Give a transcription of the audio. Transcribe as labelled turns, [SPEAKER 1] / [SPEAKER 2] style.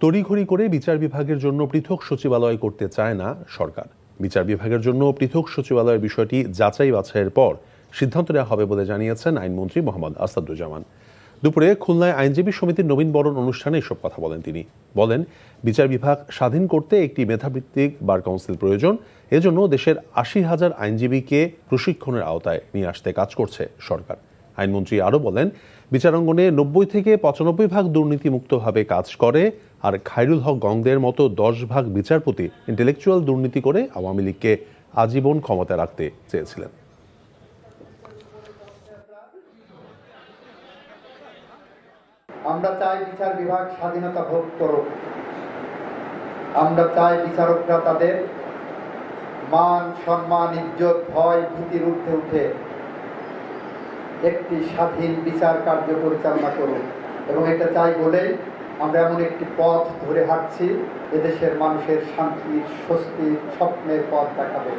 [SPEAKER 1] তড়িঘড়ি করে বিচার বিভাগের জন্য পৃথক সচিবালয় করতে চায় না সরকার। বিচার বিভাগের জন্য পৃথক সচিবালয়ের বিষয়টি যাচাই বাছাইয়ের পর সিদ্ধান্ত নেওয়া হবে বলে জানিয়েছেন আইনমন্ত্রী মোহাম্মদ আসাদুজ্জামান। দুপুরে খুলনায় আইনজীবী সমিতির নবীন বরণ অনুষ্ঠানে এসব কথা বলেন তিনি। বলেন, বিচার বিভাগ স্বাধীন করতে একটি মেধাভিত্তিক বার কাউন্সিল প্রয়োজন। এজন্য দেশের ৮০,০০০ আইনজীবীকে প্রশিক্ষণের আওতায় নিয়ে আসতে কাজ করছে সরকার। আইনমন্ত্রী আরও বলেন, বিচারাঙ্গনে ৯০ থেকে ৯৫% দুর্নীতিমুক্তভাবে কাজ করে, আর খায়রুল হক গংদের মতো ১০% বিচারপতি ইন্টেলেকচুয়াল দুর্নীতি করে আওয়ামী লীগকে আজীবন ক্ষমতায় রাখতে চেয়েছিলেন।
[SPEAKER 2] আমরা চাই বিচার বিভাগ স্বাধীনতা ভোগ করুক। আমরা চাই বিচারকরা তাদের মান, সম্মান, ইজ্জত, ভয়, ভীতির ঊর্ধ্বে উঠে একটি স্বাধীন বিচার কার্য পরিচালনা করুক। এবং এটা চাই বলেই আমরা এমন একটি পথ ধরে হাঁটছি, এদেশের মানুষের শান্তির, স্বস্তির, স্বপ্নের পথ দেখাবে।